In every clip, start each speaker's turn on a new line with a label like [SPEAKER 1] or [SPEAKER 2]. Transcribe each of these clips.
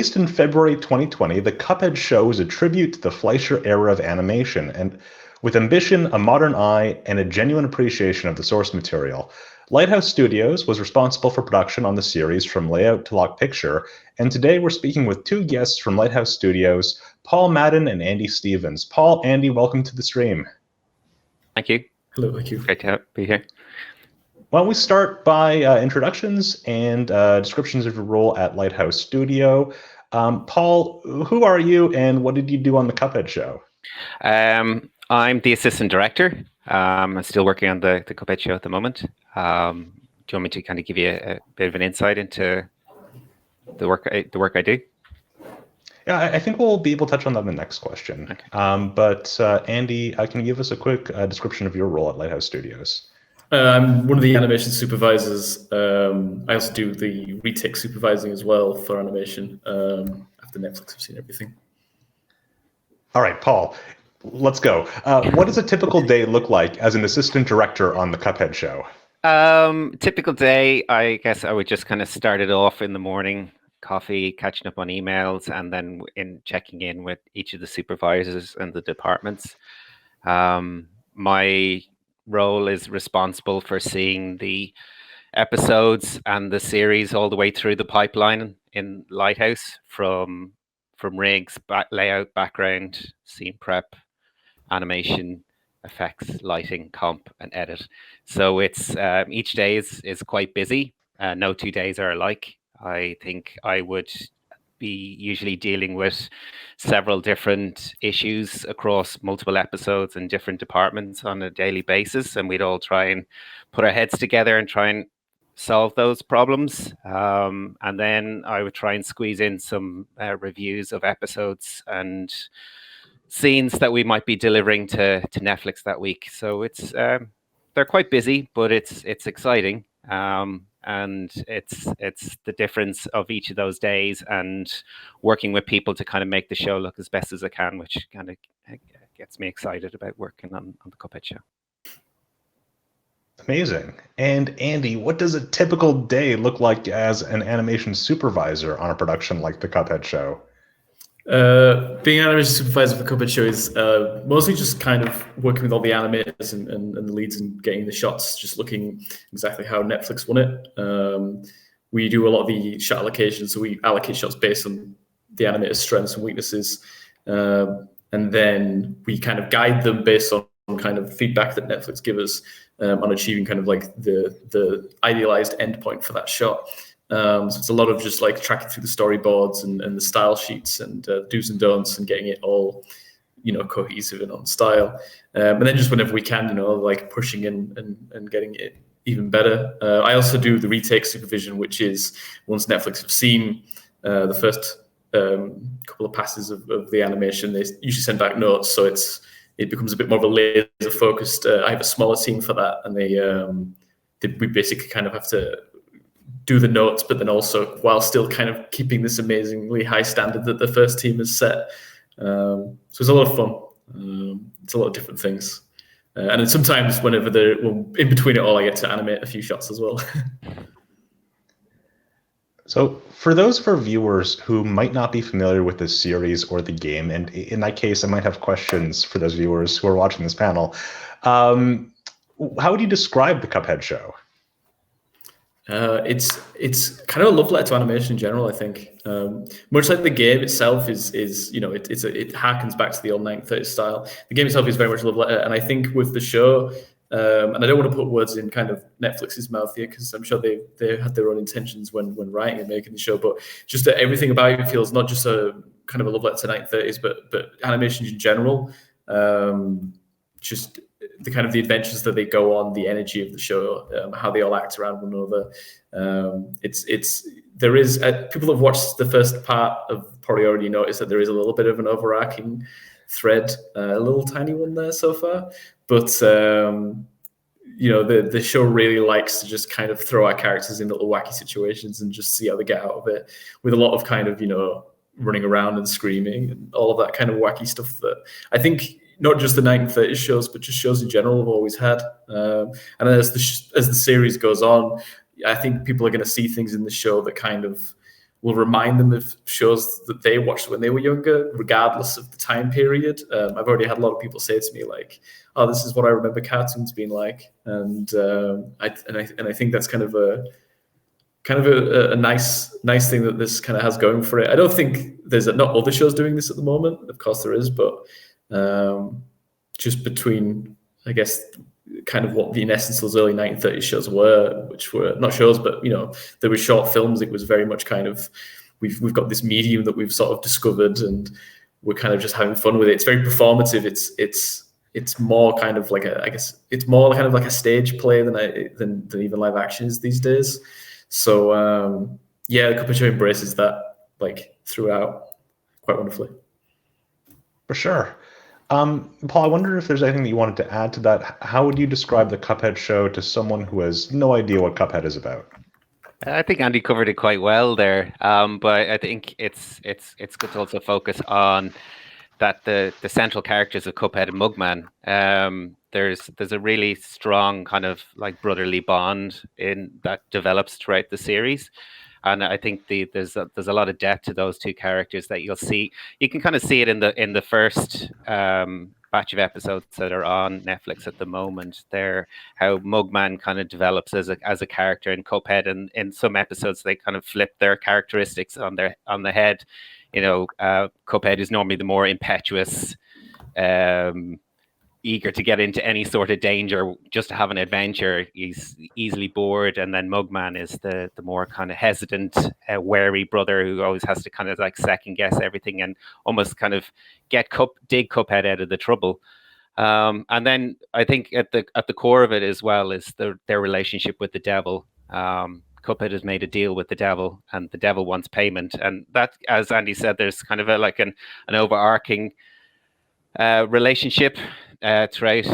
[SPEAKER 1] Released in February 2020, the Cuphead Show is a tribute to the Fleischer era of animation, and with ambition, a modern eye, and a genuine appreciation of the source material. Lighthouse Studios was responsible for production on the series from layout to lock picture, and today we're speaking with two guests from Lighthouse Studios, Paul Madden and Andy Stevens. Paul, Andy, welcome to the stream.
[SPEAKER 2] Thank you.
[SPEAKER 3] Hello, thank you.
[SPEAKER 2] Great to be here.
[SPEAKER 1] Why don't we start by introductions and descriptions of your role at Lighthouse Studio. Paul, who are you and what did you do on the Cuphead Show?
[SPEAKER 2] I'm the assistant director. I'm still working on the Cuphead Show at the moment. Do you want me to kind of give you a bit of an insight into the work I do?
[SPEAKER 1] Yeah, I think we'll be able to touch on that in the next question. Okay. But Andy, can you give us a quick description of your role at Lighthouse Studios?
[SPEAKER 3] I'm one of the animation supervisors. I also do the retake supervising as well for animation after Netflix have seen everything.
[SPEAKER 1] All right, Paul, let's go. What does a typical day look like as an assistant director on the Cuphead Show?
[SPEAKER 2] Typical day, I guess I would just kind of start it off in the morning, coffee, catching up on emails, and then checking in with each of the supervisors and the departments. My role is responsible for seeing the episodes and the series all the way through the pipeline in Lighthouse, from rigs, layout, background, scene prep, animation, effects, lighting, comp, and edit. So it's each day is quite busy. No 2 days are alike. I think I would be usually dealing with several different issues across multiple episodes and different departments on a daily basis, and we'd all try and put our heads together and try and solve those problems. And then I would try and squeeze in some reviews of episodes and scenes that we might be delivering to Netflix that week. So it's they're quite busy, but it's exciting. And it's the difference of each of those days and working with people to kind of make the show look as best as I can, which kind of gets me excited about working on the Cuphead Show.
[SPEAKER 1] Amazing. And Andy, what does a typical day look like as an animation supervisor on a production like the Cuphead Show?
[SPEAKER 3] Being an animation supervisor for Cuphead Show is mostly just kind of working with all the animators and the leads and getting the shots, just looking exactly how Netflix want it. We do a lot of the shot allocation, so we allocate shots based on the animator's strengths and weaknesses, and then we kind of guide them based on kind of feedback that Netflix give us on achieving kind of like the idealized endpoint for that shot. So it's a lot of just like tracking through the storyboards and the style sheets and do's and don'ts and getting it all, cohesive and on style. And then just whenever we can, like pushing in and getting it even better. I also do the retake supervision, which is once Netflix have seen the first couple of passes of the animation, they usually send back notes. So it becomes a bit more of a laser focused. I have a smaller team for that, and we basically kind of have to do the notes, but then also while still kind of keeping this amazingly high standard that the first team has set. So it's a lot of fun. It's a lot of different things. And then sometimes in between it all, I get to animate a few shots as well.
[SPEAKER 1] So for those of our viewers who might not be familiar with the series or the game, and in that case, I might have questions for those viewers who are watching this panel. How would you describe the Cuphead Show?
[SPEAKER 3] It's kind of a love letter to animation in general. I think much like the game itself is it harkens back to the old 1930s style. The game itself is very much a love letter, and I think with the show, and I don't want to put words in kind of Netflix's mouth here because I'm sure they had their own intentions when writing and making the show, but just that everything about it feels not just a kind of a love letter to 1930s, but animation in general. Just the kind of the adventures that they go on, the energy of the show, how they all act around one another. There is people have watched the first part of probably already noticed that there is a little bit of an overarching thread, a little tiny one there so far. But the show really likes to just kind of throw our characters in little wacky situations and just see how they get out of it, with a lot of kind of running around and screaming and all of that kind of wacky stuff that I think not just the 1930s shows, but just shows in general have always had. And as the series goes on, I think people are going to see things in the show that kind of will remind them of shows that they watched when they were younger, regardless of the time period. I've already had a lot of people say to me like, "Oh, this is what I remember cartoons being like," and I think that's kind of a nice thing that this kind of has going for it. I don't think there's not other shows doing this at the moment. Of course there is, but just between, I guess, kind of what in essence those early 1930s shows were, which were not shows, but there were short films. It was very much kind of we've got this medium that we've sort of discovered, and we're kind of just having fun with it. It's very performative. It's more kind of like it's more kind of like a stage play than even live action is these days. So the Cuphead Show embraces that like throughout quite wonderfully.
[SPEAKER 1] For sure. Paul, I wonder if there's anything that you wanted to add to that. How would you describe the Cuphead Show to someone who has no idea what Cuphead is about?
[SPEAKER 2] I think Andy covered it quite well there, but I think it's good to also focus on that the central characters of Cuphead and Mugman. There's a really strong kind of like brotherly bond that develops throughout the series. And I think there's a lot of depth to those two characters that you'll see. You can kind of see it in the first batch of episodes that are on Netflix at the moment. There, how Mugman kind of develops as a character in Cuphead, and in some episodes they kind of flip their characteristics on the head. Cuphead is normally the more impetuous, eager to get into any sort of danger, just to have an adventure. He's easily bored, and then Mugman is the more kind of hesitant, wary brother who always has to kind of like second guess everything and almost kind of dig Cuphead out of the trouble. And then I think at the core of it as well is their relationship with the devil. Cuphead has made a deal with the devil, and the devil wants payment. And that, as Andy said, there's kind of an overarching relationship throughout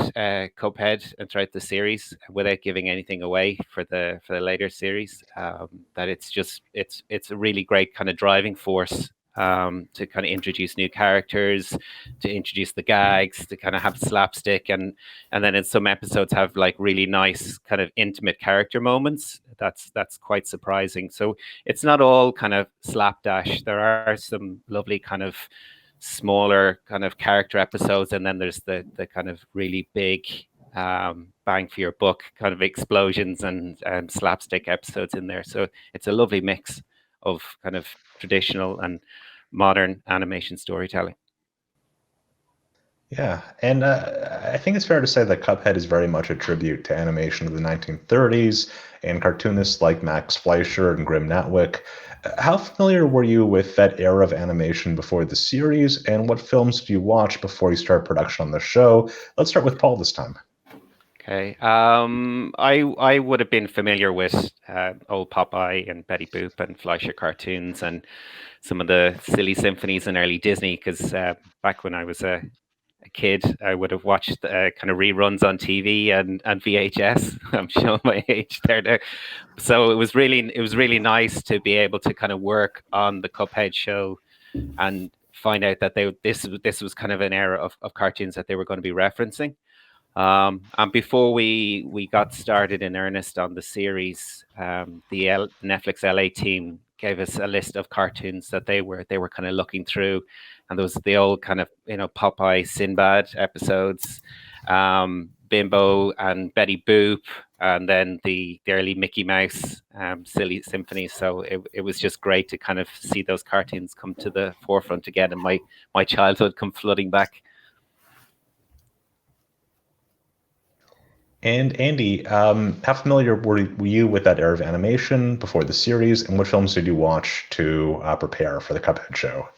[SPEAKER 2] Cuphead and throughout the series, without giving anything away for the later series. That it's a really great kind of driving force to kind of introduce new characters, to introduce the gags, to kind of have slapstick, and then in some episodes have like really nice kind of intimate character moments. That's quite surprising. So it's not all kind of slapdash. There are some lovely kind of smaller kind of character episodes, and then there's the kind of really big bang for your buck kind of explosions and slapstick episodes in there. So it's a lovely mix of kind of traditional and modern animation storytelling.
[SPEAKER 1] Yeah, and I think it's fair to say that Cuphead is very much a tribute to animation of the 1930s and cartoonists like Max Fleischer and Grim Natwick. How familiar were you with that era of animation before the series, and what films did you watch before you started production on the show? Let's start with Paul this time.
[SPEAKER 2] Okay, I would have been familiar with old Popeye and Betty Boop and Fleischer cartoons and some of the silly symphonies in early Disney, because back when I was a kid, I would have watched kind of reruns on TV and VHS. I'm showing my age there now. So it was really nice to be able to kind of work on the Cuphead show and find out that this was kind of an era of cartoons that they were going to be referencing. And before we got started in earnest on the series, the Netflix LA team gave us a list of cartoons that they were kind of looking through, and there was the old kind of Popeye, Sinbad episodes, Bimbo and Betty Boop, and then the early Mickey Mouse silly symphonies. So it was just great to kind of see those cartoons come to the forefront again, and my childhood come flooding back.
[SPEAKER 1] And Andy, how familiar were you with that era of animation before the series, and what films did you watch to prepare for the Cuphead show?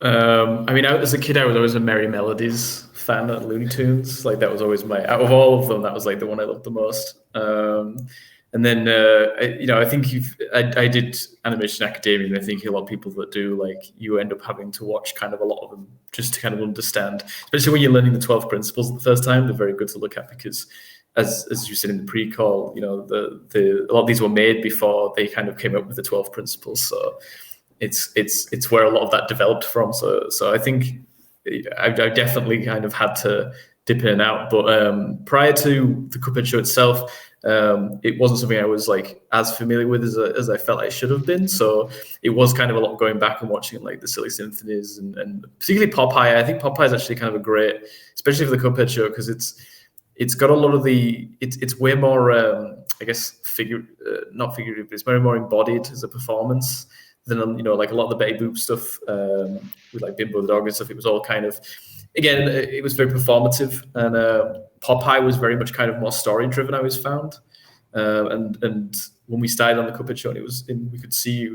[SPEAKER 3] I mean, as a kid, I was always a Merry Melodies fan of Looney Tunes. Like that was always out of all of them, that was like the one I loved the most. And then, I think I did Animation Academia, and I think a lot of people that do, like, you end up having to watch kind of a lot of them just to kind of understand, especially when you're learning the 12 principles the first time. They're very good to look at because, as you said in the pre-call, a lot of these were made before they kind of came up with the 12 principles. So it's where a lot of that developed from. So I think I definitely kind of had to dip in and out. But prior to the Cuphead show itself, it wasn't something I was like as familiar with as I felt I should have been. So it was kind of a lot going back and watching like the Silly Symphonies and particularly Popeye. I think Popeye is actually kind of a great, especially for the Cuphead show, because it's got a lot of it's way more I guess not figurative, but it's very more embodied as a performance than like a lot of the Betty Boop stuff with like Bimbo the dog and stuff. It was all kind of, again, it was very performative, and Popeye was very much kind of more story driven, I always found. And when we started on the Cuphead show, and we could see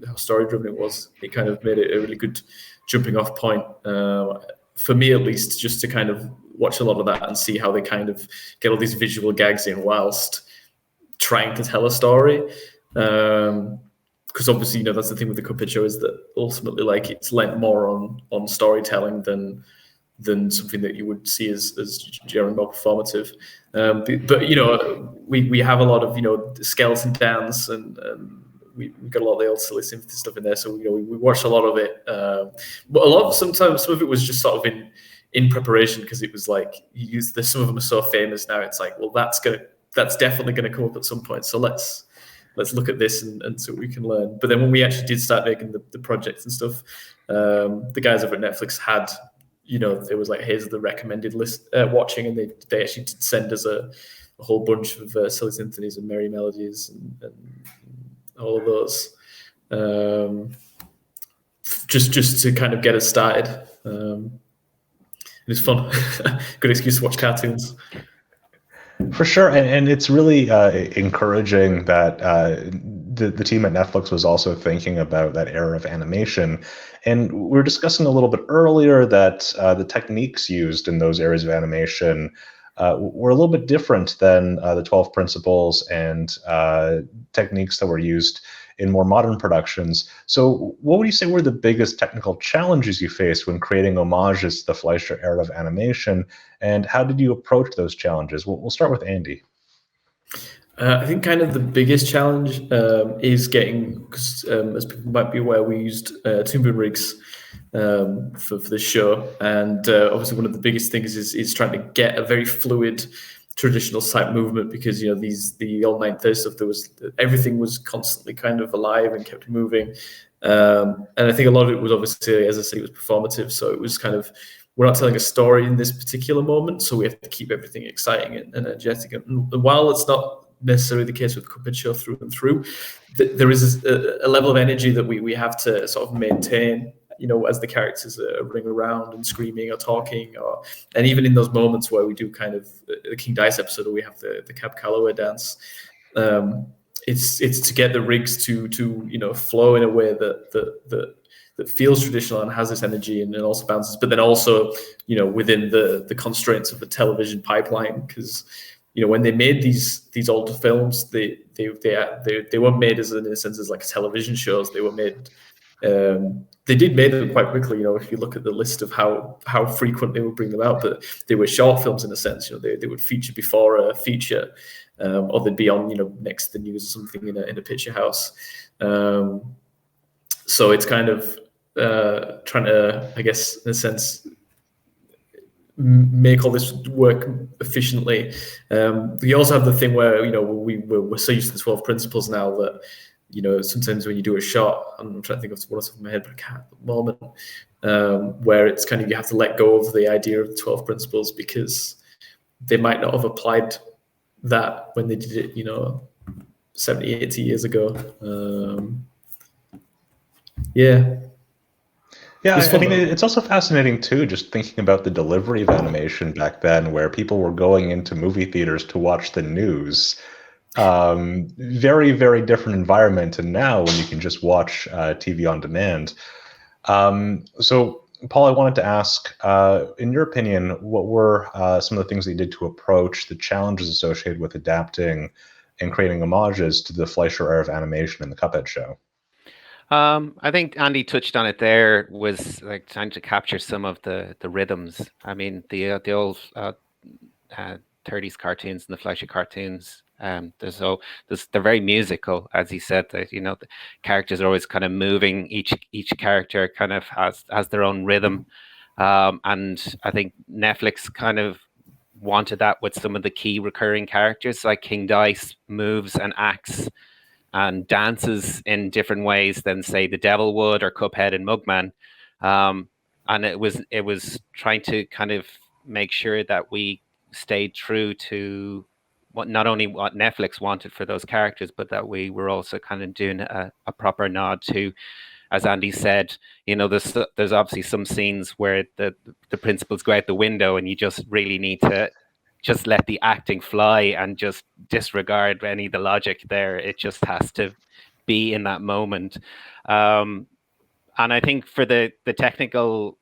[SPEAKER 3] how story driven it was. It kind of made it a really good jumping off point for me, at least, just to kind of watch a lot of that and see how they kind of get all these visual gags in whilst trying to tell a story. Because obviously, that's the thing with the Cuphead show, is that ultimately, like, it's lent more on storytelling than something that you would see as generally more performative. But we have a lot of skeleton dance, and we got a lot of the old Silly Symphony stuff in there. So we watched a lot of it. But sometimes some of it was just sort of in preparation, because it was like some of them are so famous now. It's like, well, that's definitely gonna come up at some point. So let's look at this and see what we can learn. But then when we actually did start making the projects and stuff, the guys over at Netflix had, there was like, here's the recommended list watching, and they actually did send us a whole bunch of Silly Symphonies and Merry Melodies and all of those, just to kind of get us started. It was fun. Good excuse to watch cartoons.
[SPEAKER 1] For sure, and it's really encouraging that the team at Netflix was also thinking about that era of animation. And we were discussing a little bit earlier that the techniques used in those areas of animation were a little bit different than the 12 principles and techniques that were used in more modern productions. So what would you say were the biggest technical challenges you faced when creating homages to the Fleischer era of animation, and how did you approach those challenges? We'll start with Andy.
[SPEAKER 3] I think kind of the biggest challenge is getting, because as people might be aware, we used Toon Boom rigs for the show, and obviously one of the biggest things is trying to get a very fluid traditional type movement, because the old 930 stuff, everything was constantly kind of alive and kept moving, and I think a lot of it was obviously, as I said, it was performative. So it was kind of, we're not telling a story in this particular moment, so we have to keep everything exciting and energetic. And while it's not necessarily the case with Cuphead Show through and through, there is a level of energy that we have to sort of maintain, as the characters are running around and screaming or talking, and even in those moments where we do kind of the King Dice episode where we have the Cab Calloway dance, it's to get the rigs to flow in a way that feels traditional and has this energy and also bounces, but then also within the constraints of the television pipeline, because when they made these older films, they weren't made in a sense as like television shows. They were made. They did make them quite quickly. If you look at the list of how frequent they would bring them out, but they were short films in a sense. They would feature before a feature, or they'd be on next to the news or something in a picture house. So it's kind of trying to, I guess, in a sense, make all this work efficiently. We also have the thing where we're so used to the 12 principles now that sometimes when you do a shot, I'm trying to think of one off the top of my head, but I can't at the moment, where it's kind of, you have to let go of the idea of the 12 principles, because they might not have applied that when they did it 70, 80 years ago. Yeah,
[SPEAKER 1] I mean, it's also fascinating too, just thinking about the delivery of animation back then, where people were going into movie theaters to watch the news. Very, very different environment, and now when you can just watch TV on demand. So, Paul, I wanted to ask, in your opinion, what were some of the things that you did to approach the challenges associated with adapting and creating homages to the Fleischer era of animation in the Cuphead show?
[SPEAKER 2] I think Andy touched on it there, was like trying to capture some of the rhythms. I mean, the old 30s cartoons and the Fleischer cartoons, they're very musical, as he said, that the characters are always kind of moving. Each character kind of has their own rhythm, and I think Netflix kind of wanted that with some of the key recurring characters, like King Dice moves and acts and dances in different ways than, say, the Devil would, or Cuphead and Mugman. And it was trying to kind of make sure that we stayed true to not only what Netflix wanted for those characters, but that we were also kind of doing a proper nod to, as Andy said, there's obviously some scenes where the principles go out the window, and you just really need to just let the acting fly and just disregard any of the logic there. It just has to be in that moment. And I think for the technical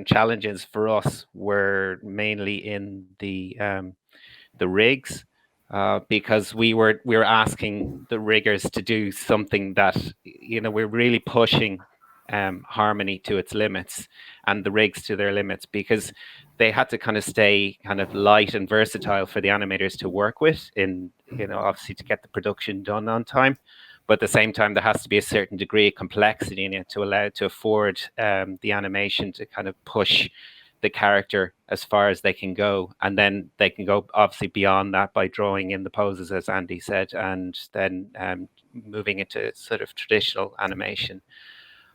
[SPEAKER 2] challenges for us were mainly in the rigs, because we were asking the riggers to do something that, we're really pushing Harmony to its limits and the rigs to their limits, because they had to kind of stay kind of light and versatile for the animators to work with, in obviously to get the production done on time. But at the same time, there has to be a certain degree of complexity in it to afford the animation to kind of push the character as far as they can go. And then they can go obviously beyond that by drawing in the poses, as Andy said, and then moving into sort of traditional animation.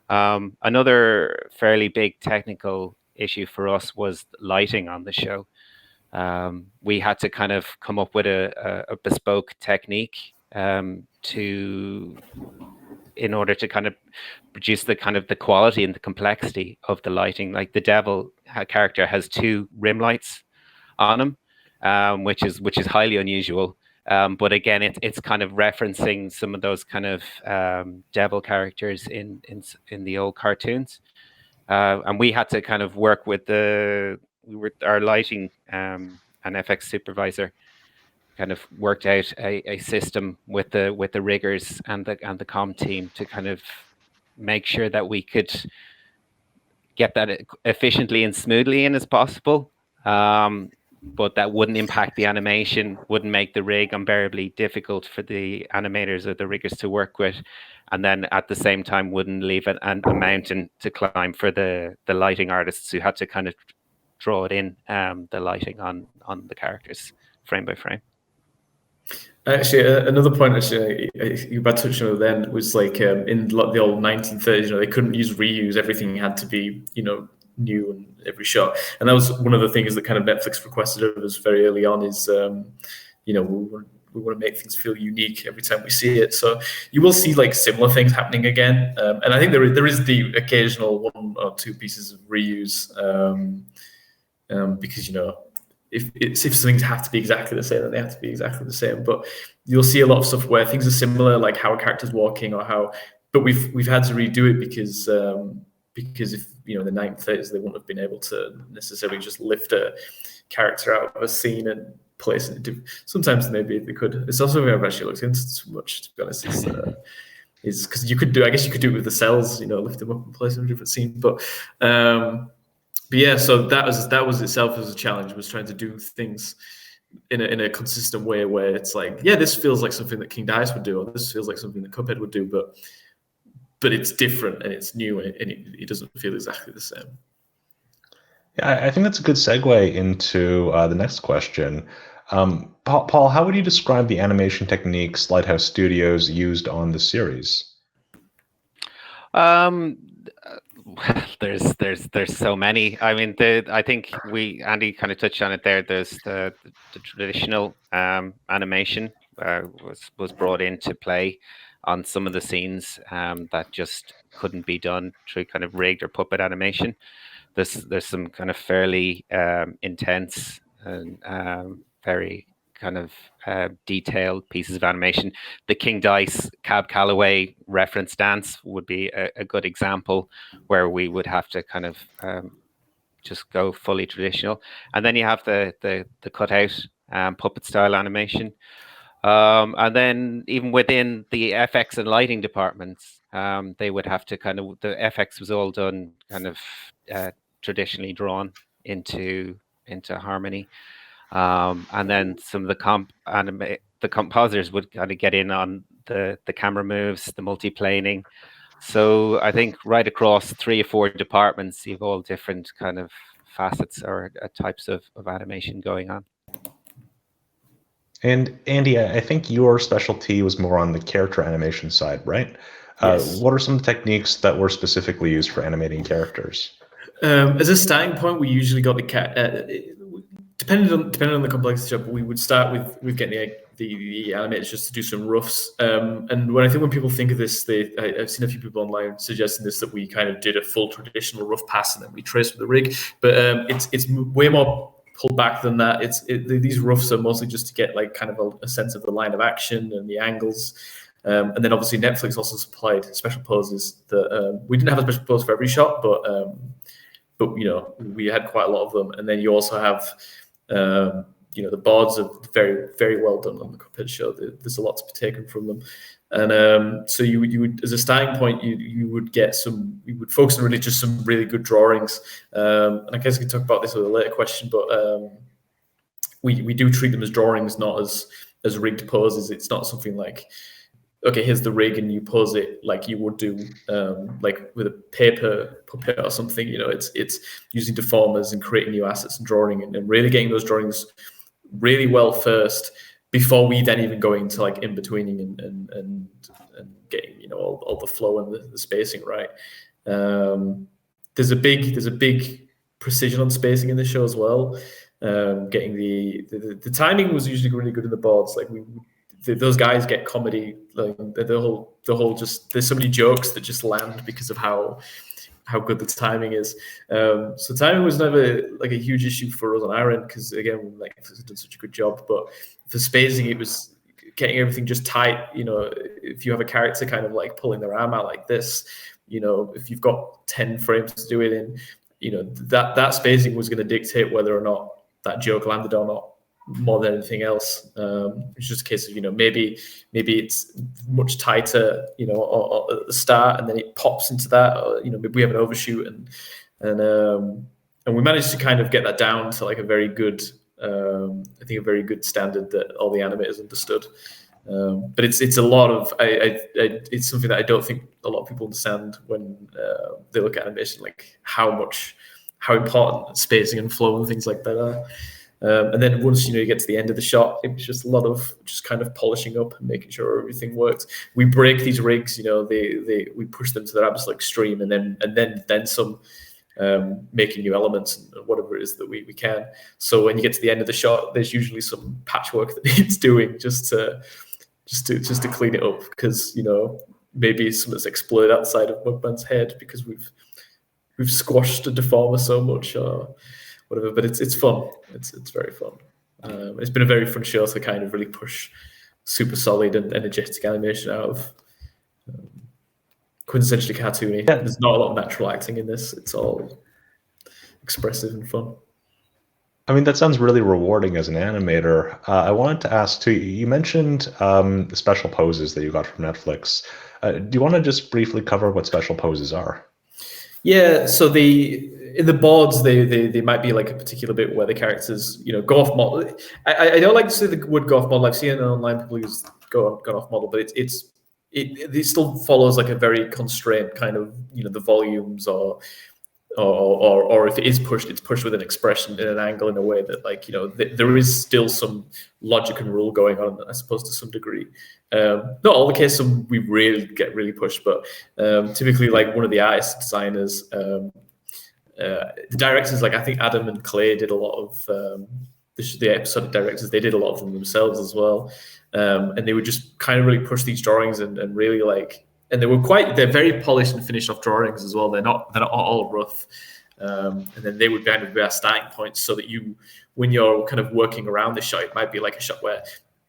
[SPEAKER 2] Another fairly big technical issue for us was lighting on the show. We had to kind of come up with a bespoke technique in order to kind of produce the kind of the quality and the complexity of the lighting. Like the Devil character has 2 rim lights on him, which is highly unusual. But again, it's kind of referencing some of those kind of Devil characters in the old cartoons. And we had to kind of work with our lighting and FX supervisor kind of worked out a system with the riggers and the comm team to kind of make sure that we could get that efficiently and smoothly in as possible, but that wouldn't impact the animation, wouldn't make the rig unbearably difficult for the animators or the riggers to work with, and then at the same time wouldn't leave a mountain to climb for the lighting artists who had to kind of draw it in, the lighting on the characters frame by frame.
[SPEAKER 3] Actually, another point you about touching on then was like in the old 1930s, they couldn't use reuse. Everything had to be, new in every shot. And that was one of the things that kind of Netflix requested of us very early on is, we want to make things feel unique every time we see it. So you will see like similar things happening again. And I think there is the occasional 1 or 2 pieces of reuse, because, if things have to be exactly the same, then they have to be exactly the same. But you'll see a lot of stuff where things are similar, like how a character's walking but we've had to redo it because if, in the 1930s, they wouldn't have been able to necessarily just lift a character out of a scene and place it. Sometimes maybe they could. It's also something I've actually looked into too much, to be honest. Is because I guess you could do it with the cells, lift them up and place them in a different scene. But yeah, so that was itself as a challenge, was trying to do things in a consistent way where it's like, yeah, this feels like something that King Dice would do, or this feels like something that Cuphead would do, but it's different and it's new and it doesn't feel exactly the same.
[SPEAKER 1] Yeah, I think that's a good segue into the next question. Paul, how would you describe the animation techniques Lighthouse Studios used on the series?
[SPEAKER 2] There's so many. I mean, I think Andy kind of touched on it there. There's the traditional animation was brought into play on some of the scenes that just couldn't be done through kind of rigged or puppet animation. There's some kind of fairly intense and very kind of detailed pieces of animation. The King Dice Cab Calloway reference dance would be a good example, where we would have to kind of just go fully traditional. And then you have the cutout puppet style animation. And then even within the FX and lighting departments, they would have to the FX was all done kind of traditionally drawn into Harmony. And then some of the compositors would kind of get in on the camera moves, the multiplaning. So I think right across 3 or 4 departments, you've all different kind of facets or types of animation going on.
[SPEAKER 1] And Andy, I think your specialty was more on the character animation side, right?
[SPEAKER 3] Yes.
[SPEAKER 1] What are some techniques that were specifically used for animating characters?
[SPEAKER 3] As a starting point, we usually got depending on the complexity of it, we would start with getting the animators just to do some roughs. And when people think of this, I've seen a few people online suggesting this, that we kind of did a full traditional rough pass and then we traced with the rig. But it's way more pulled back than that. These roughs are mostly just to get like kind of a sense of the line of action and the angles. And then obviously Netflix also supplied special poses that we didn't have a special pose for every shot, but you know, we had quite a lot of them. And then you also have you know, the boards are very, very well done on the Cuphead Show. There's a lot to be taken from them. And so you would, as a starting point, you would focus on really just some really good drawings. And I guess we can talk about this with a later question, but we do treat them as drawings, not as rigged poses. It's not something like, okay, here's the rig and you pose it like you would do like with a paper puppet or something. You know, it's using deformers and creating new assets and drawing and really getting those drawings really well first before we then even go into like in betweening and getting, you know, all the flow and the spacing right. There's a big precision on spacing in the show as well. Getting the timing was usually really good in the boards. Like those guys get comedy, like the whole just, there's so many jokes that just land because of how good the timing is. So timing was never like a huge issue for us on our end, because again, like we've done such a good job. But for spacing, it was getting everything just tight. You know, if you have a character kind of like pulling their arm out like this, you know, if you've got 10 frames to do it in, you know, that spacing was going to dictate whether or not that joke landed or not, more than anything else. It's just a case of, you know, maybe it's much tighter, you know, or at the start, and then it pops into that, or, you know, maybe we have an overshoot, and we managed to kind of get that down to like a very good, I think a very good standard that all the animators understood. But it's a lot of, it's something that I don't think a lot of people understand when they look at animation, like how important spacing and flow and things like that are. And then once, you know, you get to the end of the shot, it's just a lot of just kind of polishing up and making sure everything works. We break these rigs, you know, we push them to their absolute extreme, and then some, making new elements and whatever it is that we can. So when you get to the end of the shot, there's usually some patchwork that needs doing just to clean it up, because, you know, maybe something's exploded outside of Mugman's head because we've squashed a deformer so much or whatever. But it's fun. It's very fun. It's been a very fun show to kind of really push super solid and energetic animation out of quintessentially cartoony. Yeah. There's not a lot of natural acting in this. It's all expressive and fun.
[SPEAKER 1] I mean, that sounds really rewarding as an animator. I wanted to ask too, you mentioned the special poses that you got from Netflix. Do you want to just briefly cover what special poses are?
[SPEAKER 3] Yeah, so in the boards, they might be like a particular bit where the characters, you know, go off model. I don't like to say the word go off model. I've seen it online, people use go off model, but it still follows like a very constrained kind of, you know, the volumes or if it is pushed, it's pushed with an expression in an angle in a way that, like, you know, there is still some logic and rule going on, I suppose, to some degree. Not all the cases we really get pushed, but typically, like, one of the artist designers, the directors, like I think Adam and Clay did a lot of the episodic directors. They did a lot of them themselves as well, and they would just kind of really push these drawings and really like. And they're very polished and finished off drawings as well. They're not all rough. And then they would kind of be our starting points, so that when you're kind of working around the shot, it might be like a shot where,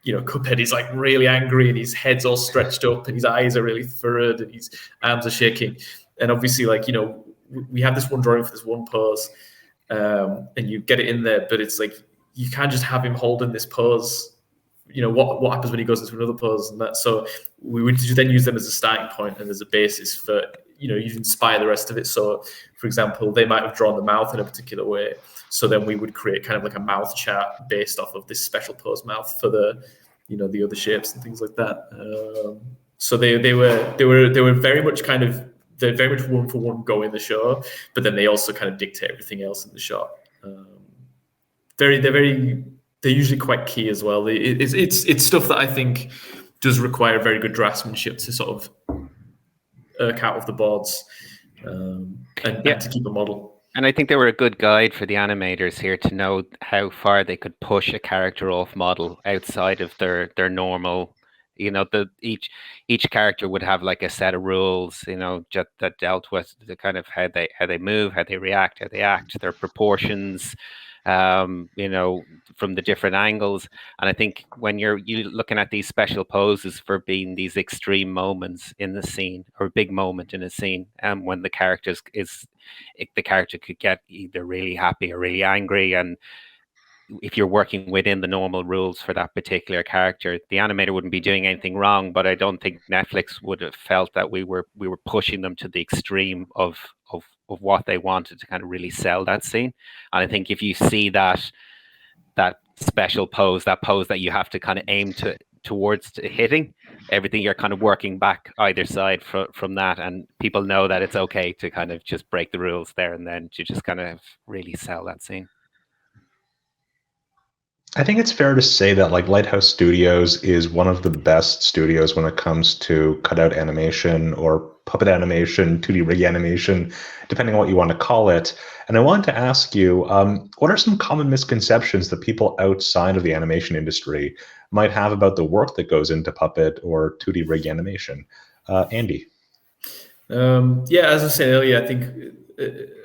[SPEAKER 3] you know, Cuphead is like really angry and his head's all stretched up and his eyes are really furrowed and his arms are shaking. And obviously, like, you know, we have this one drawing for this one pose, and you get it in there, but it's like, you can't just have him holding this pose. You know, what happens when he goes into another pose and that. So we would then use them as a starting point and as a basis for, you know, you inspire the rest of it. So, for example, they might have drawn the mouth in a particular way. So then we would create kind of like a mouth chart based off of this special pose mouth for the, you know, the other shapes and things like that. So they were very much kind of they're very much one for one go in the show, but then they also kind of dictate everything else in the shot. They're usually quite key as well. It's stuff that I think does require very good draftsmanship to sort of irk out of the boards and to keep a model.
[SPEAKER 2] And I think they were a good guide for the animators here to know how far they could push a character off model outside of their normal. Each character would have like a set of rules, that dealt with the kind of how they move, how they react, how they act, their proportions, from the different angles. And I think when you're looking at these special poses for being these extreme moments in the scene, or a big moment in a scene, when the character could get either really happy or really angry, and if you're working within the normal rules for that particular character, the animator wouldn't be doing anything wrong. But I don't think Netflix would have felt that we were pushing them to the extreme of what they wanted to kind of really sell that scene. And I think if you see that special pose, that pose that you have to kind of aim towards hitting, everything you're kind of working back either side from that, and people know that it's okay to kind of just break the rules there and then to just kind of really sell that scene.
[SPEAKER 1] I think it's fair to say that like Lighthouse Studios is one of the best studios when it comes to cutout animation or puppet animation, 2D rig animation, depending on what you want to call it. And I wanted to ask you, what are some common misconceptions that people outside of the animation industry might have about the work that goes into puppet or 2D rig animation? Andy?
[SPEAKER 3] As I said earlier, I think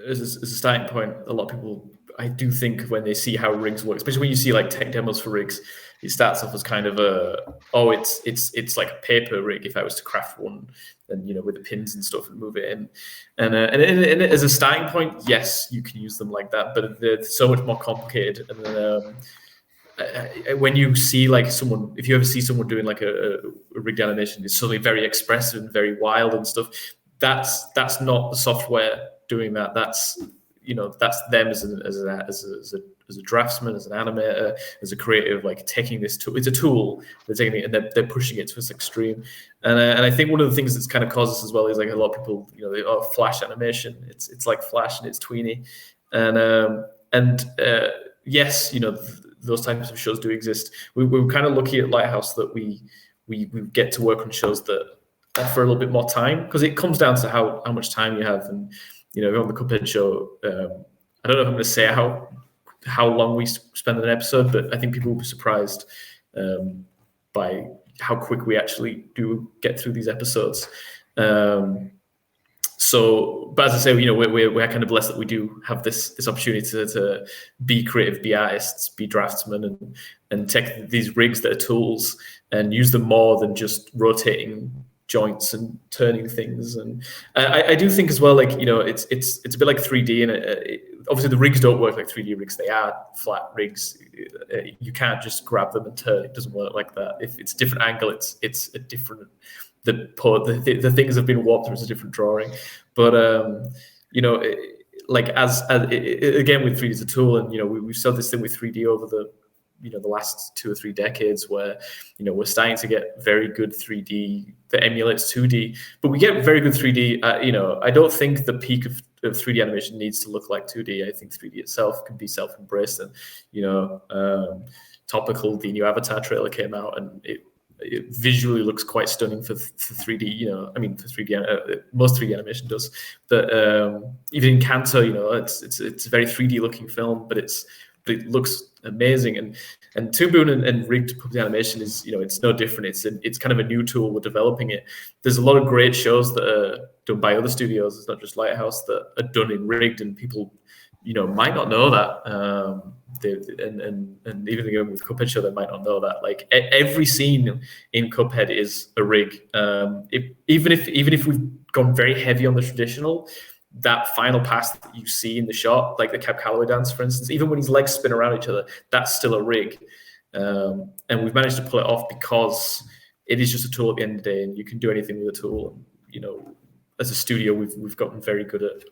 [SPEAKER 3] as a starting point, a lot of people, I do think when they see how rigs work, especially when you see like tech demos for rigs, it starts off as kind of it's like a paper rig if I was to craft one, and with the pins and stuff and move it in, and as a starting point, yes, you can use them like that, but they're so much more complicated. And then when you see like someone, if you ever see someone doing like a rigged animation, it's suddenly very expressive and very wild and stuff. That's not the software doing that. That's them as a draftsman, as an animator, as a creative, like taking this tool. It's a tool. They're taking it and they're pushing it to its extreme. And I think one of the things that's kind of caused this as well is like a lot of people, Flash animation. It's like Flash and it's tweeny, and yes, those types of shows do exist. We're kind of lucky at Lighthouse that we get to work on shows that offer a little bit more time, because it comes down to how much time you have. And on the Cuphead Show, I don't know if I'm going to say how long we spend on an episode, but I think people will be surprised by how quick we actually do get through these episodes. But as I say, we're kind of blessed that we do have this opportunity to be creative, be artists, be draftsmen, and take these rigs that are tools and use them more than just rotating joints and turning things. And I do think as well, like it's a bit like 3D, and obviously the rigs don't work like 3D rigs. They are flat rigs. You can't just grab them and turn. It doesn't work like that. If it's a different angle, it's a different. The things have been warped. There's a different drawing, but like as again with 3D as a tool, and we've saw this thing with 3D over the last 2 or 3 decades, where we're starting to get very good 3D that emulates 2D, but we get very good 3D. I don't think the peak of 3D animation needs to look like 2D. I think 3D itself can be self-embraced, and topical. The new Avatar trailer came out, and it visually looks quite stunning for 3D. For 3D, most 3D animation does. But even in Kanto, it's a very 3D looking film, but it looks amazing. And Toon Boom and rigged puppet animation is, it's no different. It's kind of a new tool. We're developing it. There's a lot of great shows that are done by other studios. It's not just Lighthouse, that are done in rigged, and people, might not know that. And even again with Cuphead Show, they might not know that. Like every scene in Cuphead is a rig. Even if we've gone very heavy on the traditional, that final pass that you see in the shot, like the Cab Calloway dance, for instance, even when his legs spin around each other, that's still a rig. And we've managed to pull it off because it is just a tool at the end of the day, and you can do anything with a tool. And, as a studio, we've gotten very good at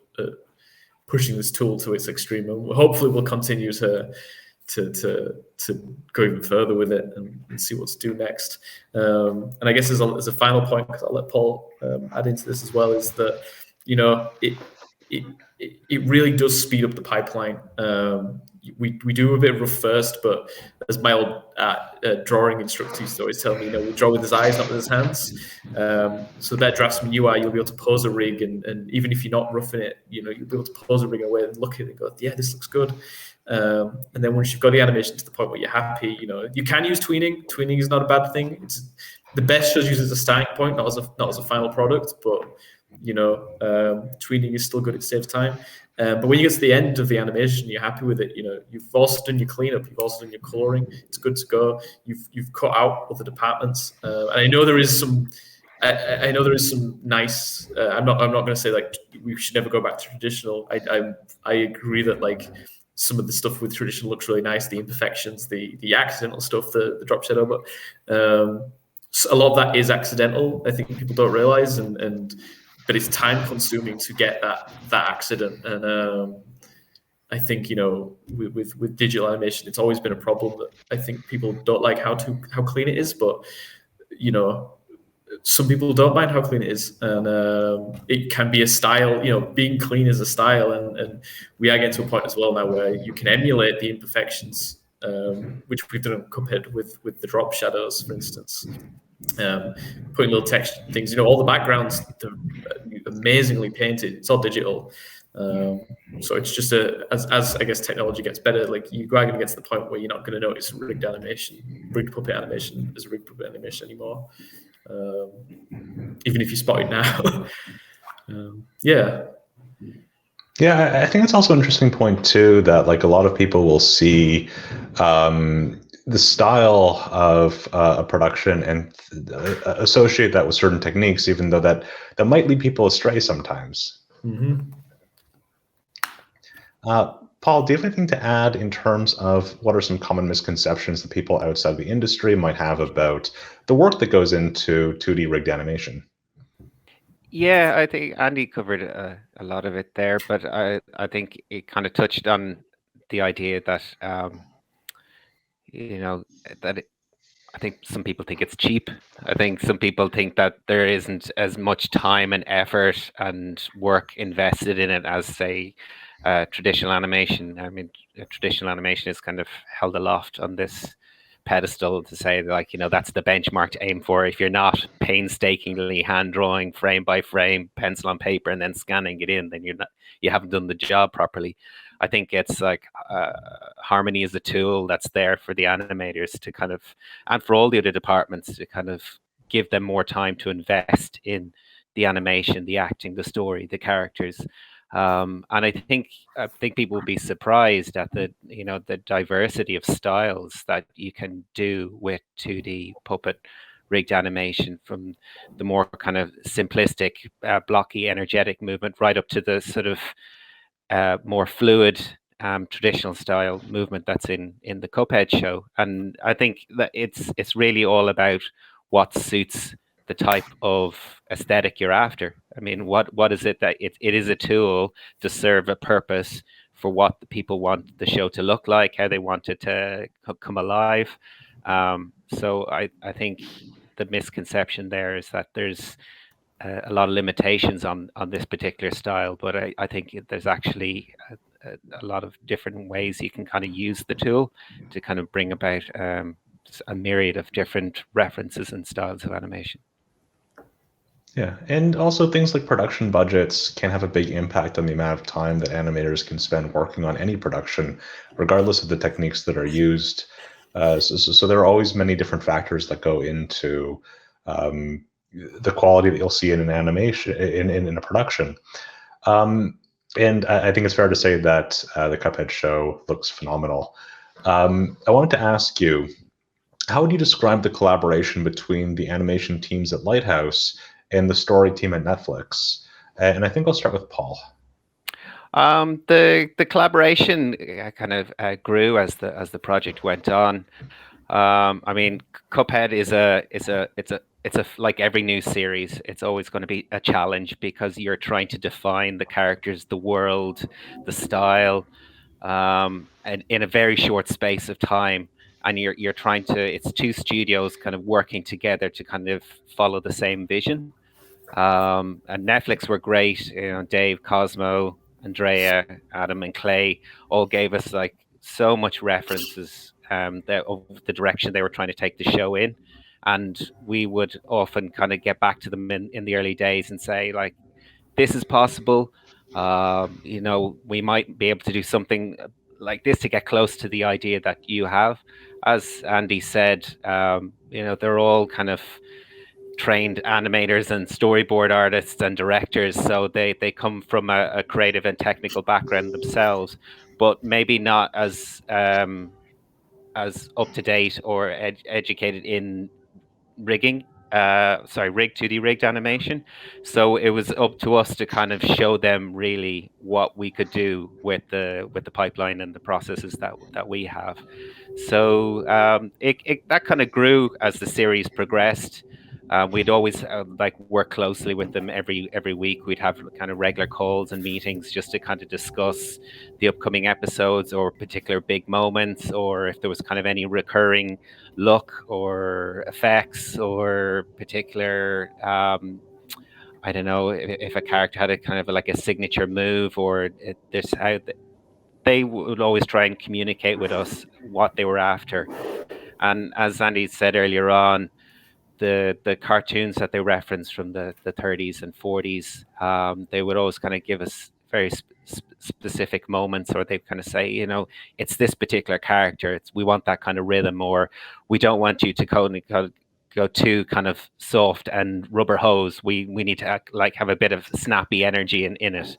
[SPEAKER 3] pushing this tool to its extreme, and hopefully we'll continue to go even further with it and see what to do next. And I guess as a final point, because I'll let Paul add into this as well, is that it really does speed up the pipeline. We do a bit rough first, but as my old drawing instructor used to always tell me, we draw with his eyes, not with his hands. So that draftsman UI, you'll be able to pose a rig, and even if you're not roughing it, you'll be able to pose a rig away and look at it and go, yeah, this looks good. And then once you've got the animation to the point where you're happy, you can use tweening. Tweening is not a bad thing. It's the best shows use as a starting point, not as a final product, but tweening is still good. It saves time. But when you get to the end of the animation, you're happy with it. You've also done your cleanup. You've also done your coloring. It's good to go. You've cut out other departments. And I know there is some. I know there is some nice. I'm not going to say like we should never go back to traditional. I agree that like some of the stuff with traditional looks really nice. The imperfections, the accidental stuff, the drop shadow, but a lot of that is accidental. I think people don't realize, but it's time consuming to get that accident. And I think with digital animation, it's always been a problem that I think people don't like how clean it is, but some people don't mind how clean it is, and it can be a style. Being clean is a style, and we are getting to a point as well now where you can emulate the imperfections, which we've done in Cuphead with the drop shadows, for instance. Putting little text things, all the backgrounds, they're amazingly painted. It's all digital, so it's just as I guess technology gets better, like you are going to get to the point where you're not going to notice rigged puppet animation as rigged puppet animation anymore. Even if you spot it now. Yeah,
[SPEAKER 1] I think it's also an interesting point too, that like a lot of people will see the style of a production and associate that with certain techniques, even though that might lead people astray sometimes.
[SPEAKER 3] Mm-hmm.
[SPEAKER 1] Paul, do you have anything to add in terms of what are some common misconceptions that people outside the industry might have about the work that goes into 2D rigged animation?
[SPEAKER 2] Yeah, I think Andy covered a lot of it there, but I think it kind of touched on the idea that I think some people think it's cheap. I think some people think that there isn't as much time and effort and work invested in it as, say, traditional animation. I mean, traditional animation is kind of held aloft on this pedestal to say, like, that's the benchmark to aim for. If you're not painstakingly hand drawing frame by frame, pencil on paper, and then scanning it in, then you haven't done the job properly. I think it's like Harmony is a tool that's there for the animators to kind of, and for all the other departments to kind of give them more time to invest in the animation, the acting, the story, the characters. And I think people will be surprised at the diversity of styles that you can do with 2D puppet rigged animation, from the more kind of simplistic, blocky, energetic movement right up to the sort of more fluid, traditional style movement that's in the Cuphead Show. And I think that it's really all about what suits the type of aesthetic you're after. I mean, what is it that it is a tool to serve a purpose for what the people want the show to look like, how they want it to come alive. So I think the misconception there is that there's a lot of limitations on this particular style, but I think there's actually a lot of different ways you can kind of use the tool to kind of bring about a myriad of different references and styles of animation.
[SPEAKER 1] Yeah, and also things like production budgets can have a big impact on the amount of time that animators can spend working on any production, regardless of the techniques that are used. So there are always many different factors that go into the quality that you'll see in an animation, in a production. And I think it's fair to say that the Cuphead show looks phenomenal. I wanted to ask you, how would you describe the collaboration between the animation teams at Lighthouse and the story team at Netflix? And I think I'll start with Paul.
[SPEAKER 2] The collaboration kind of grew as the project went on. I mean, Cuphead it's like every new series. It's always going to be a challenge because you're trying to define the characters, the world, the style, and in a very short space of time. And you're trying to. It's two studios kind of working together to kind of follow the same vision. And Netflix were great. You know, Dave, Cosmo, Andrea, Adam, and Clay all gave us like so much references of the direction they were trying to take the show in. And we would often kind of get back to them in the early days and say, like, this is possible. You know, we might be able to do something like this to get close to the idea that you have. As Andy said, you know, they're all kind of trained animators and storyboard artists and directors, so they come from a creative and technical background themselves, but maybe not as up to date or educated in rigging. Rig 2D rigged animation. So it was up to us to kind of show them really what we could do with the pipeline and the processes that we have. So it that kind of grew as the series progressed. We'd always like work closely with them every week. We'd have kind of regular calls and meetings just to kind of discuss the upcoming episodes or particular big moments, or if there was kind of any recurring look or effects or particular I don't know if a character had a kind of like a signature move, or this how they would always try and communicate with us what they were after. And as Andy said earlier on, the cartoons that they referenced from the 30s and 40s, they would always kind of give us very specific moments, or they kind of say, you know, it's this particular character, we want that kind of rhythm, or we don't want you to go too kind of soft and rubber hose. We need to like have a bit of snappy energy in it.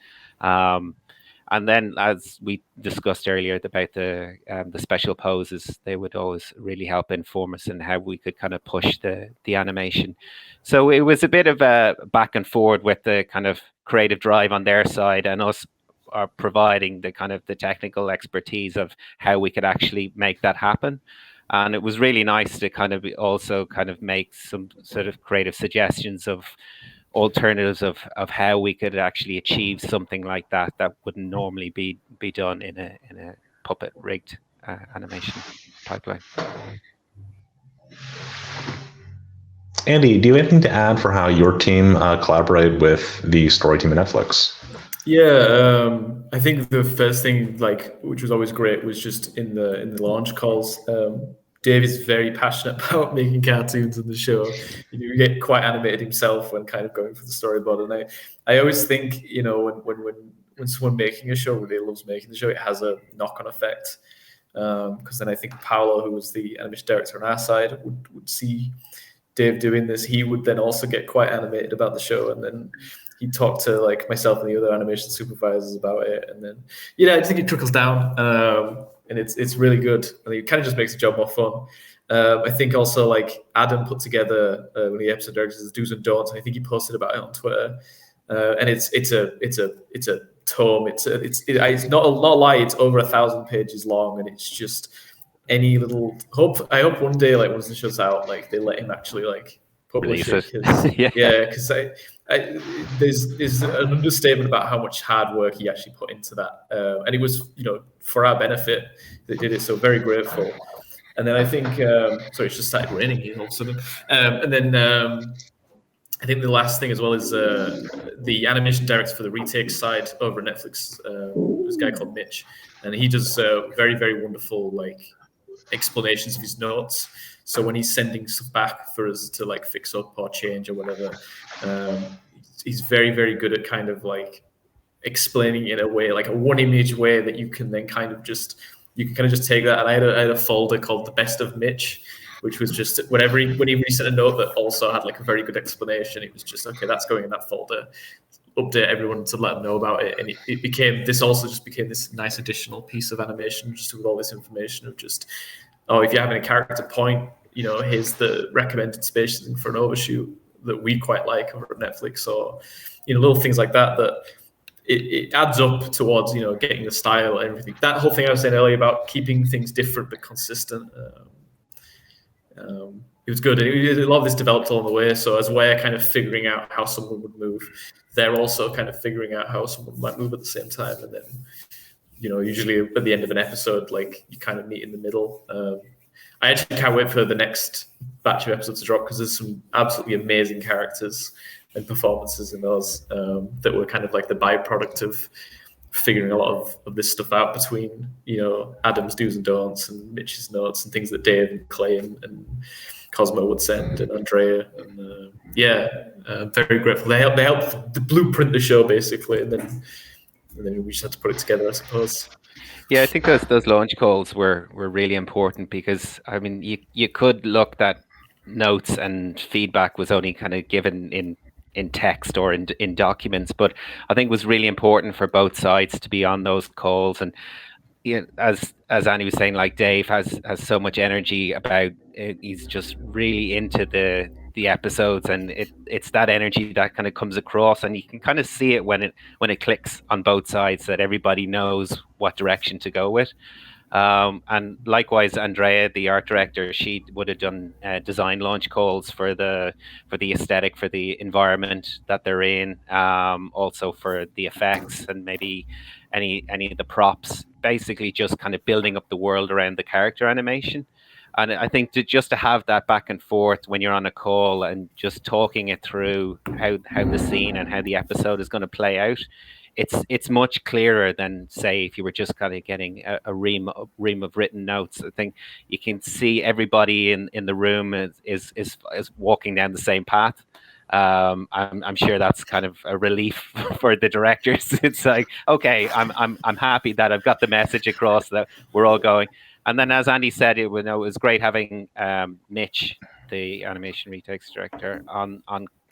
[SPEAKER 2] And then, as we discussed earlier about the special poses, they would always really help inform us in how we could kind of push the animation. So it was a bit of a back and forward with the kind of creative drive on their side, and us are providing the kind of the technical expertise of how we could actually make that happen. And it was really nice to kind of also kind of make some sort of creative suggestions of alternatives of how we could actually achieve something like that wouldn't normally be done in a puppet rigged animation pipeline.
[SPEAKER 1] Andy, do you have anything to add for how your team collaborated with the story team at Netflix?
[SPEAKER 3] Yeah, I think the first thing, like, which was always great, was just in the launch calls. Dave is very passionate about making cartoons in the show. You get quite animated himself when kind of going for the storyboard. And I always think, you know, when someone making a show really loves making the show, it has a knock-on effect. Because then I think Paolo, who was the animation director on our side, would see Dave doing this. He would then also get quite animated about the show, and then he'd talk to like myself and the other animation supervisors about it. And then, you know, I think it trickles down. And it's really good. And it kind of just makes the job more fun. I think also like Adam put together one of the episode directors, Do's and Don'ts, and I think he posted about it on Twitter. And it's a tome. It's not a lie. It's over 1,000 pages long, and it's just any little hope. I hope one day, like once the show's out, like they let him actually like publish it. Because there's an understatement about how much hard work he actually put into that, and it was, you know, for our benefit that did it. So very grateful. And then I think sorry, it's just started raining here all of a sudden. And then I think the last thing as well is the animation director for the retake side over at Netflix. This guy called Mitch, and he does very, very wonderful like explanations of his notes. So when he's sending stuff back for us to like fix up or change or whatever, he's very, very good at kind of like explaining in a way, like a one image way that you can then kind of just take that. And I had a folder called the Best of Mitch, which was just when he resent a note that also had like a very good explanation, it was just, okay, that's going in that folder. Update everyone to let them know about it. And it became this nice additional piece of animation just with all this information of just, oh, if you're having a character point, you know, here's the recommended spacing for an overshoot that we quite like over at Netflix, or, you know, little things like that it adds up towards, you know, getting the style and everything. That whole thing I was saying earlier about keeping things different but consistent, it was good. And a lot of this developed along the way. So as we're kind of figuring out how someone would move, they're also kind of figuring out how someone might move at the same time. And then, you know, usually at the end of an episode, like you kind of meet in the middle. I actually can't wait for the next batch of episodes to drop because there's some absolutely amazing characters and performances in those that were kind of like the byproduct of figuring a lot of this stuff out between, Adam's do's and don'ts and Mitch's notes and things that Dave and Clay and Cosmo would send, and Andrea, and very grateful. They helped the blueprint the show basically, and then we just had to put it together, I suppose.
[SPEAKER 2] Yeah, I think those launch calls were really important, because I mean you could look that notes and feedback was only kind of given in text or in documents, but I think it was really important for both sides to be on those calls. And as Annie was saying, like, Dave has so much energy about it. He's just really into the episodes, and it's that energy that kind of comes across, and you can kind of see it when it clicks on both sides, that everybody knows what direction to go with. And likewise, Andrea, the art director, she would have done design launch calls for the aesthetic, for the environment that they're in, also for the effects and maybe any of the props, basically just kind of building up the world around the character animation. And I think just to have that back and forth when you're on a call and just talking it through how the scene and how the episode is going to play out, it's much clearer than, say, if you were just kind of getting a ream of written notes. I think you can see everybody in the room is walking down the same path. I'm sure that's kind of a relief for the directors. It's like, okay, I'm happy that I've got the message across, that we're all going. And then, as Andy said, it was great having Mitch, the animation retakes director,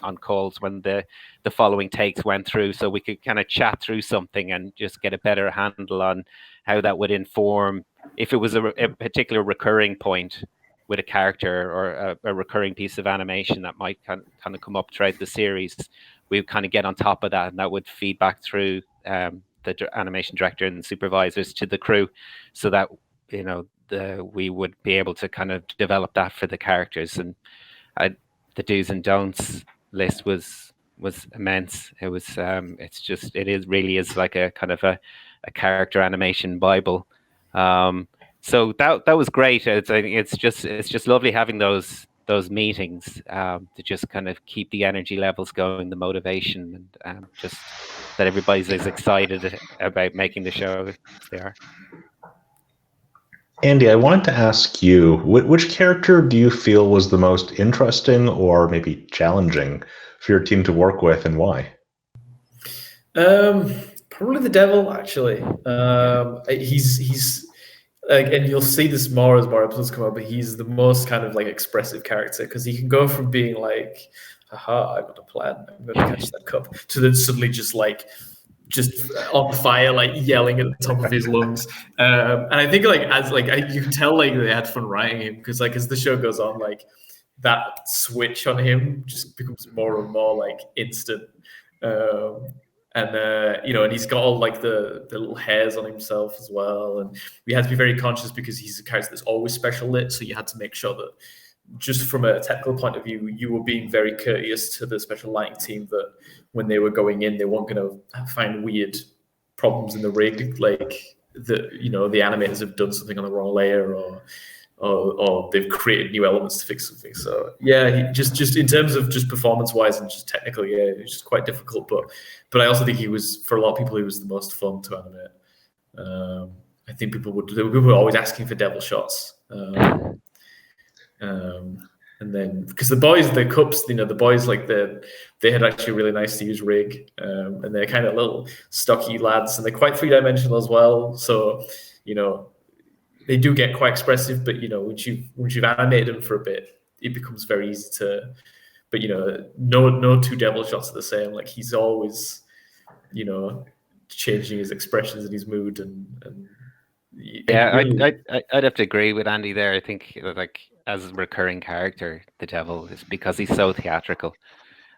[SPEAKER 2] on calls when the following takes went through, so we could kind of chat through something and just get a better handle on how that would inform, if it was a particular recurring point with a character or a recurring piece of animation that might kind of come up throughout the series. We would kind of get on top of that, and that would feed back through the animation director and the supervisors to the crew, so that we would be able to kind of develop that for the characters. And the do's and don'ts list was immense. It was it really is like a kind of a character animation Bible. So that was great. I think it's just lovely having those meetings to just kind of keep the energy levels going, the motivation, and just that everybody's as excited about making the show as they are.
[SPEAKER 1] Andy, I wanted to ask you, which character do you feel was the most interesting or maybe challenging for your team to work with, and why?
[SPEAKER 3] Probably the devil, actually. He's and you'll see this more as more episodes come out, but he's the most kind of like expressive character, because he can go from being like, haha, I've got a plan, I'm going to catch that cup, to then suddenly just on fire, like yelling at the top of his lungs. And I think you can tell like they had fun writing him, because like as the show goes on, like that switch on him just becomes more and more like instant. And he's got all like the little hairs on himself as well. And we had to be very conscious, because he's a character that's always special lit. So you had to make sure that, just from a technical point of view, you were being very courteous to the special lighting team, that when they were going in, they weren't going to find weird problems in the rig, like the animators have done something on the wrong layer, or they've created new elements to fix something. So yeah, just in terms of just performance wise and just technically, yeah, it's just quite difficult. But I also think he was, for a lot of people, he was the most fun to animate. I think people were always asking for devil shots. And then, because the cups, the boys, like they had actually really nice to use rig, and they're kind of little stocky lads, and they're quite 3-dimensional as well. So they do get quite expressive, but once you've animated them for a bit, it becomes very easy to. But no two devil shots are the same. Like he's always changing his expressions and his mood, and
[SPEAKER 2] yeah, really... I'd have to agree with Andy there. I think like, as a recurring character, the devil is, because he's so theatrical.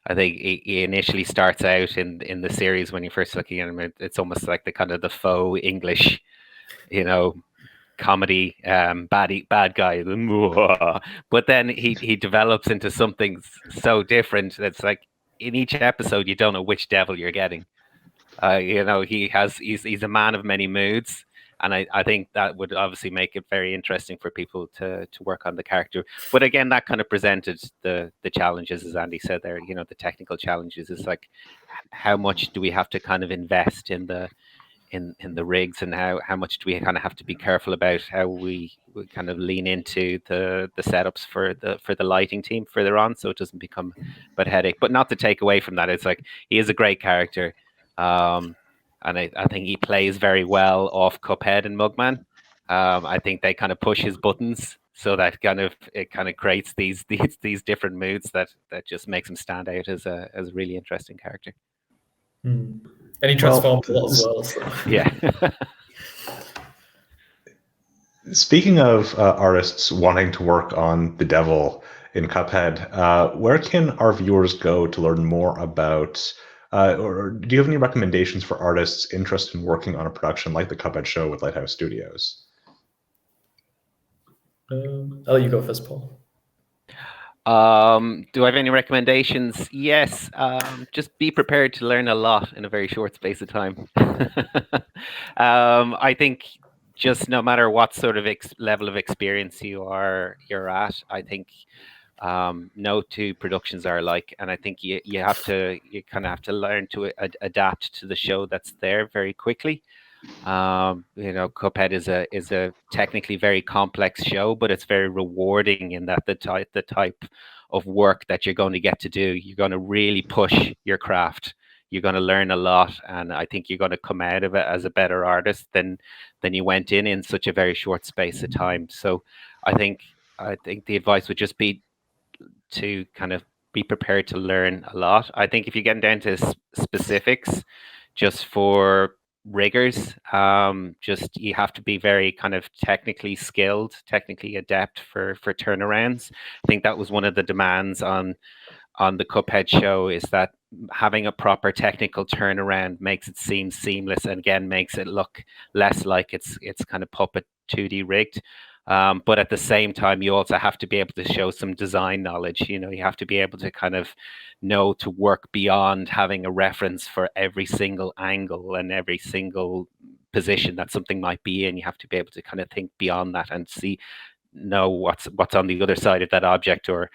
[SPEAKER 2] I think he initially starts out in the series, when you're first looking at him, it's almost like the kind of the faux English, comedy bad guy. But then he develops into something so different that's like, in each episode you don't know which devil you're getting. He's a man of many moods. And I think that would obviously make it very interesting for people to work on the character. But again, that kind of presented the challenges, as Andy said there. You know, the technical challenges is like, how much do we have to kind of invest in the rigs, and how much do we kind of have to be careful about how we kind of lean into the setups for the lighting team further on, so it doesn't become a headache. But not to take away from that, it's like he is a great character, and I think he plays very well off Cuphead and Mugman. I think they kind of push his buttons, so that it kind of creates these different moods that just makes him stand out as a really interesting character.
[SPEAKER 3] And he transforms a lot as well. So.
[SPEAKER 2] Yeah.
[SPEAKER 1] Speaking of artists wanting to work on the devil in Cuphead, where can our viewers go to learn more about, or do you have any recommendations for artists interested in working on a production like the Cuphead Show with Lighthouse Studios?
[SPEAKER 3] I'll let you go first, Paul.
[SPEAKER 2] Do I have any recommendations? Yes. Just be prepared to learn a lot in a very short space of time. I think just no matter what sort of level of experience you're at, I think no two productions are alike, and I think you kind of have to learn to adapt to the show that's there very quickly. Cuphead is a technically very complex show, but it's very rewarding in that the type of work that you're going to get to do, you're going to really push your craft. You're going to learn a lot, and I think you're going to come out of it as a better artist than you went in such a very short space of time. So I think the advice would just be to kind of be prepared to learn a lot. I think if you're getting down to specifics, just for riggers, just you have to be very kind of technically skilled, technically adept for turnarounds. I think that was one of the demands on the Cuphead show, is that having a proper technical turnaround makes it seem seamless, and again makes it look less like it's kind of puppet 2D rigged. But at the same time, you also have to be able to show some design knowledge. You know, you have to be able to kind of know to work beyond having a reference for every single angle and every single position that something might be in. You have to be able to kind of think beyond that and know what's on the other side of that object. Or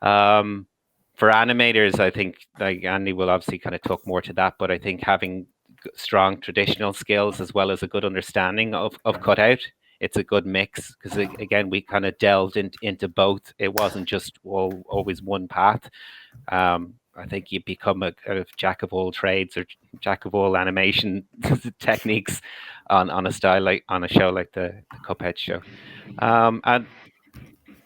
[SPEAKER 2] for animators, I think, like Andy will obviously kind of talk more to that, but I think having strong traditional skills as well as a good understanding of cutout, it's a good mix, because again, we kind of delved into both. It wasn't just always one path. I think you become a jack of all trades, or jack of all animation techniques on a show like the Cuphead show. And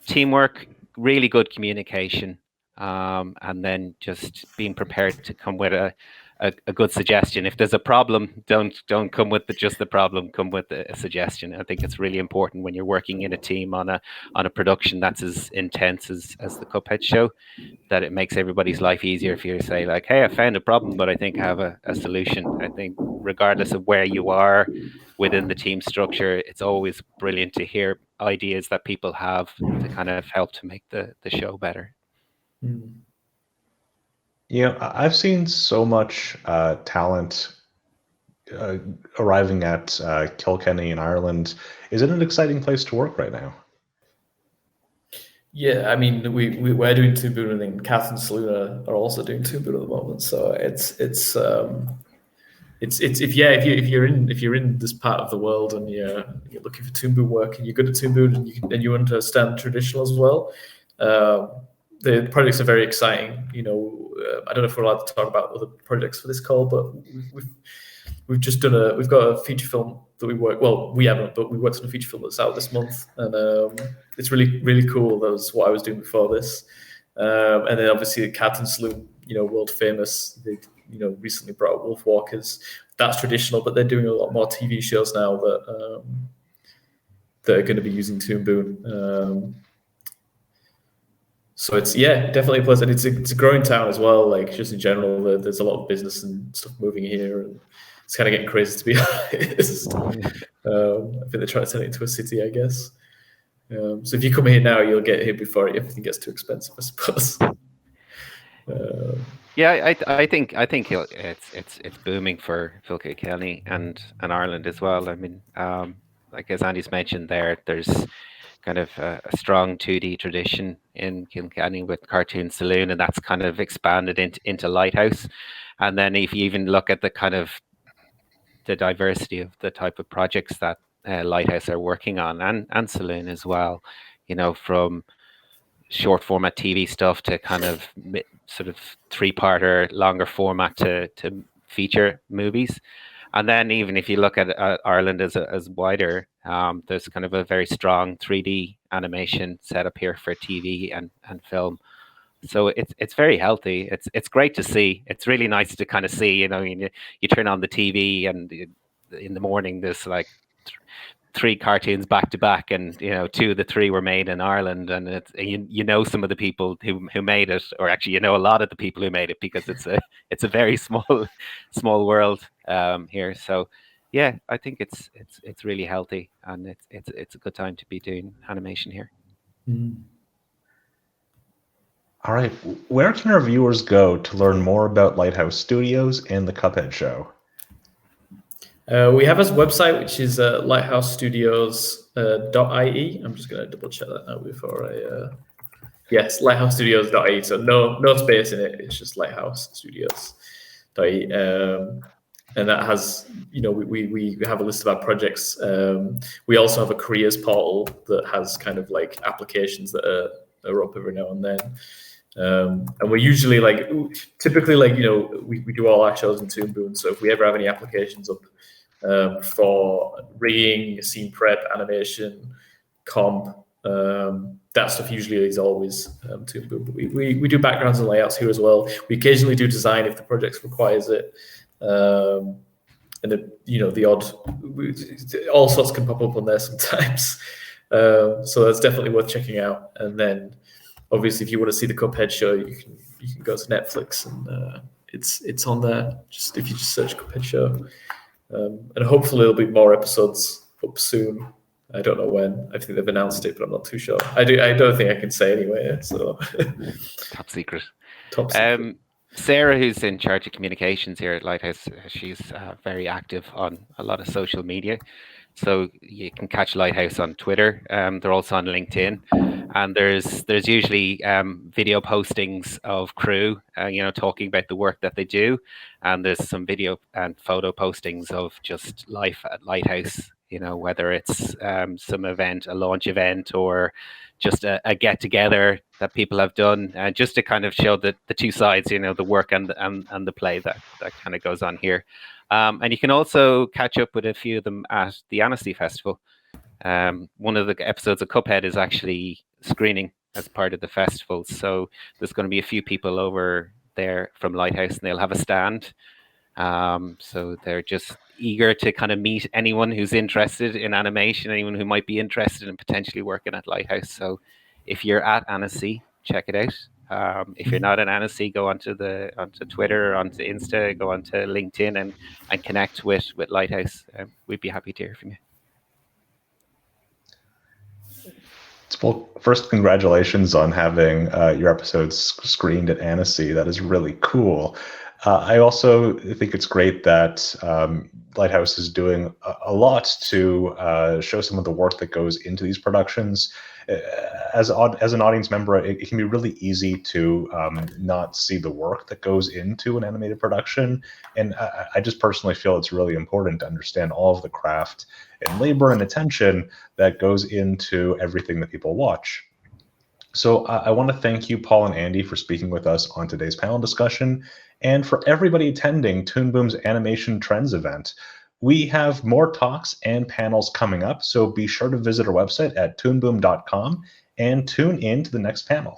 [SPEAKER 2] teamwork, really good communication, and then just being prepared to come with a good suggestion. If there's a problem, don't come with just the problem, come with a suggestion. I think it's really important when you're working in a team on a production that's as intense as the Cuphead show, that it makes everybody's life easier if you say like, hey, I found a problem, but I think I have a solution. I think regardless of where you are within the team structure, it's always brilliant to hear ideas that people have to kind of help to make the show better.
[SPEAKER 1] You know, I've seen so much talent arriving at Kilkenny in Ireland. Is it an exciting place to work right now?
[SPEAKER 3] Yeah, I mean, we're doing Toon Boom, and then Kath and Selena are also doing Toon Boom at the moment. So it's if you're in this part of the world and you're looking for Toon Boom work, and you're good at Toon Boom, and you understand traditional as well, the projects are very exciting. You know, I don't know if we're allowed to talk about other projects for this call, but we've just done we've got a feature film that we worked on a feature film that's out this month, and it's really, really cool. That was what I was doing before this, and then obviously the Cat and Saloon, world famous. They recently brought out Wolf Walkers. That's traditional, but they're doing a lot more TV shows now that are going to be using Toon Boom. So it's definitely a place, and it's a growing town as well. Like just in general, there's a lot of business and stuff moving here, and it's kind of getting crazy to be honest. I think they're trying to turn it into a city, I guess. So if you come here now, you'll get here before everything gets too expensive, I suppose.
[SPEAKER 2] Yeah, it's booming for Phil Kilkenny and Ireland as well. I mean, like as Andy's mentioned there's kind of a strong 2D tradition in Kilkenny with Cartoon Saloon, and that's kind of expanded into Lighthouse. And then if you even look at the kind of the diversity of the type of projects that Lighthouse are working on, and Saloon as well, from short format TV stuff to kind of sort of 3-parter, longer format to feature movies. And then even if you look at Ireland as wider, there's kind of a very strong 3D animation setup here for TV and film. So it's very healthy. It's great to see. It's really nice to kind of see. You turn on the TV and in the morning there's like 3 cartoons back to back, and 2 of the 3 were made in Ireland, and it's some of the people who made it, or actually a lot of the people who made it, because it's a very small world here. So yeah, I think it's really healthy, and it's a good time to be doing animation here.
[SPEAKER 1] All right, where can our viewers go to learn more about Lighthouse Studios and the Cuphead Show?
[SPEAKER 3] We have a website, which is lighthousestudios.ie. I'm just going to double check that now before I... Yes, lighthousestudios.ie. So no space in it. It's just lighthousestudios.ie. And that has, we have a list of our projects. We also have a careers portal that has kind of like applications that are up every now and then. And we're usually typically we do all our shows in Toon Boom. So if we ever have any applications up for rigging, scene prep, animation, comp, that stuff usually is always Toon Boom. But we do backgrounds and layouts here as well. We occasionally do design if the project requires it. And the odd, all sorts can pop up on there sometimes. So that's definitely worth checking out. And then obviously, if you want to see the Cuphead Show, you can go to Netflix, and it's on there. Just if you just search Cuphead Show, and hopefully there'll be more episodes up soon. I don't know when. I think they've announced it, but I'm not too sure. I don't think I can say anyway. So
[SPEAKER 2] Top secret.
[SPEAKER 3] Top secret.
[SPEAKER 2] Sarah, who's in charge of communications here at Lighthouse, she's very active on a lot of social media. So you can catch Lighthouse on Twitter. They're also on LinkedIn, and there's usually video postings of crew, talking about the work that they do, and there's some video and photo postings of just life at Lighthouse. Whether it's some event, a launch event, or just a get together that people have done, just to kind of show the 2 sides, the work and the play that kind of goes on here. And you can also catch up with a few of them at the Annecy Festival. One of the episodes of Cuphead is actually screening as part of the festival. So there's going to be a few people over there from Lighthouse, and they'll have a stand. So they're just eager to kind of meet anyone who's interested in animation, anyone who might be interested in potentially working at Lighthouse. So if you're at Annecy, check it out. If you're not at Annecy, go onto Twitter, onto Insta, go onto LinkedIn, and connect with Lighthouse. We'd be happy to hear from you.
[SPEAKER 1] Well, first, congratulations on having your episodes screened at Annecy. That is really cool. I also think it's great that Lighthouse is doing a lot to show some of the work that goes into these productions. As an audience member, it can be really easy to not see the work that goes into an animated production. And I just personally feel it's really important to understand all of the craft and labor and attention that goes into everything that people watch. So I want to thank you, Paul and Andy, for speaking with us on today's panel discussion, and for everybody attending Toon Boom's Animation Trends event. We have more talks and panels coming up, so be sure to visit our website at toonboom.com and tune in to the next panel.